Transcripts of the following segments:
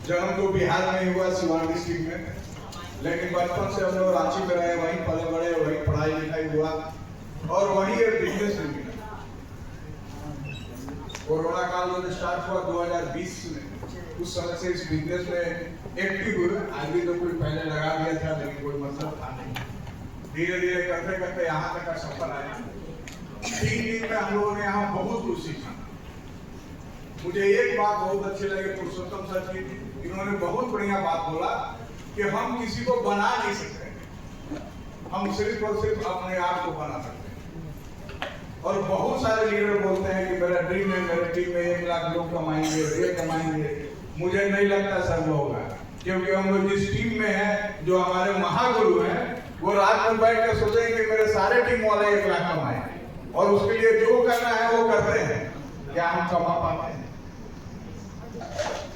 जन्म तो बिहार में ही हुआ, सिवान डिस्ट्रिक्ट में, लेकिन बचपन से हम लोग रांची में रहे, वहीं पले बड़े, वहीं पढ़ाई लिखाई हुआ और वहीं एक बिजनेस में मिला। कोरोना काल जो स्टार्ट हुआ 2020 में, उस समय से इस बिजनेस में एक्टिव हुए। आदमी तो कोई पहले लगा दिया था, लेकिन कोई मतलब था नहीं। धीरे धीरे करते करते यहाँ तक का सफर आया। 3 दिन में हम लोगों ने यहाँ बहुत कुछ सीखा। मुझे एक बात बहुत अच्छी लगी पुरुषोत्तम सर की, इन्होंने बहुत बढ़िया बात बोला कि हम किसी को बना नहीं सकते, हम सिर्फ और सिर्फ अपने आप को बना सकते हैं। और बहुत सारे लीडर बोलते हैं कि मेरा ड्रीम है, मेरे टीम में 1 लाख लोग कमाएंगे, ये कमाएंगे। मुझे नहीं लगता सर वो होगा, क्योंकि हम लोग जिस टीम में हैं, जो हमारे महागुरु हैं, वो रात में बैठ कर सोचेंगे कि मेरे सारे टीम वाले 1 लाख कमाए, और उसके लिए जो करना है वो करते हैं। क्या हम कमा पाते हैं?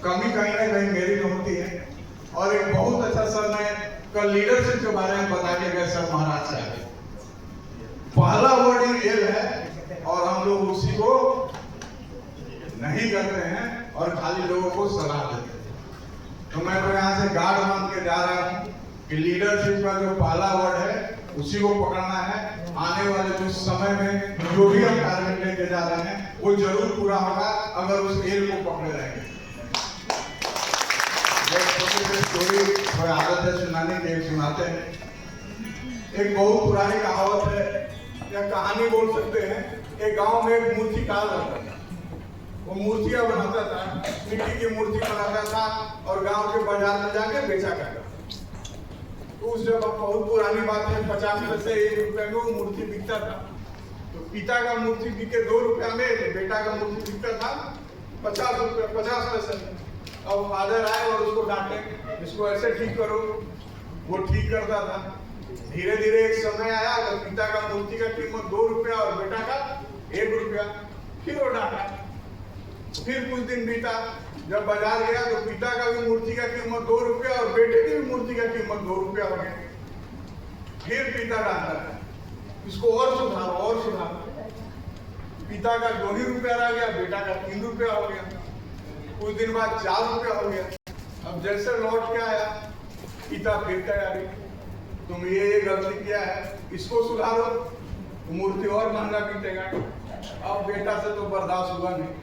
कमी कहीं ना कहीं मेरी में होती है। और एक बहुत अच्छा सर ने कल लीडरशिप के बारे में बता के गए सर महाराज साहब। पहला वर्ड ये है और हम लोग उसी को नहीं करते हैं और खाली लोगों को सलाह देते हैं। तो मैं तो यहाँ से गार्ड मान के जा रहा हूँ कि लीडरशिप का जो पहला वर्ड है उसी को पकड़ना है। आने वाले कुछ समय में जो भी हम टारगेट लेके जा रहे हैं वो जरूर पूरा होगा, अगर उस एल को पकड़े रहेंगे। स्टोरी थोड़ी आदत है सुनाने की, सुनाते हैं। एक बहुत पुरानी कहावत है या कहानी बोल सकते हैं। एक गांव में एक मूर्तिकार रहता था। वो मूर्तियां बनाता था, मिट्टी की मूर्ति बनाता था और गांव के बाजार में जाके बेचा करता था। तो उस जब बहुत पुरानी बात है, 50 पैसे 1 रुपए में वो मूर्ति बिकता था। तो पिता का मूर्ति बिके 2 रुपया में, बेटा का मूर्ति बिकता था 50 पैसे में। अब फादर आए और उसको डांटे, इसको ऐसे ठीक करो। वो ठीक करता था। धीरे धीरे एक समय आया तो पिता का मूर्ति का कीमत 2 रुपया और बेटा का 1 रुपया। फिर वो डांटा। फिर कुछ दिन बीता, जब बाजार गया तो पिता का भी मूर्ति का कीमत 2 रुपया और बेटे की भी मूर्ति का कीमत 2 रुपया हो गया। फिर पिता डांटा है, इसको और सुधारो और सुधारो। पिता का 2 ही रुपया रह गया, बेटा का 3 रुपया हो गया। कुछ दिन बाद 4 रुपया हो गया। अब जैसे लौट के आया, पिता फिर तैयारी, तुम ये गलती किया है, इसको सुधारो, मूर्ति और महंगा बिकेगा। अब बेटा से तो बर्दाश्त हुआ नहीं।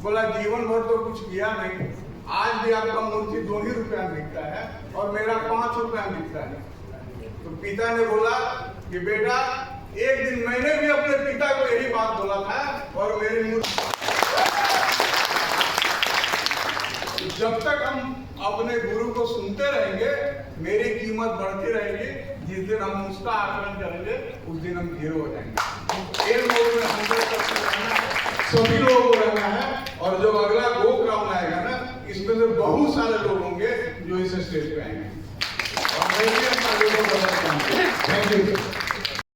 बोला जीवन भर तो कुछ किया नहीं, आज भी आपका मूर्ति 2 ही रुपया बिकता है और मेरा 5 रुपया बिकता है। तो पिता ने बोला कि बेटा, एक दिन मैंने भी अपने पिता को यही बात बोला था और मेरी मूर्ति। जब तक हम अपने गुरु को सुनते रहेंगे, मेरी कीमत बढ़ती रहेगी। जिस दिन हम उसका आकलन करेंगे, उस दिन हम जीरो हो जाएंगे। एक लोग में 100% रहना है, सभी लोगों को रहना है। और जो अगला गोक राउंड आएगा ना, इसमें से बहुत सारे लोग होंगे जो इस स्टेज पे आएंगे। और मैं भी अपना लोगों को बताता हूँ। Thank you.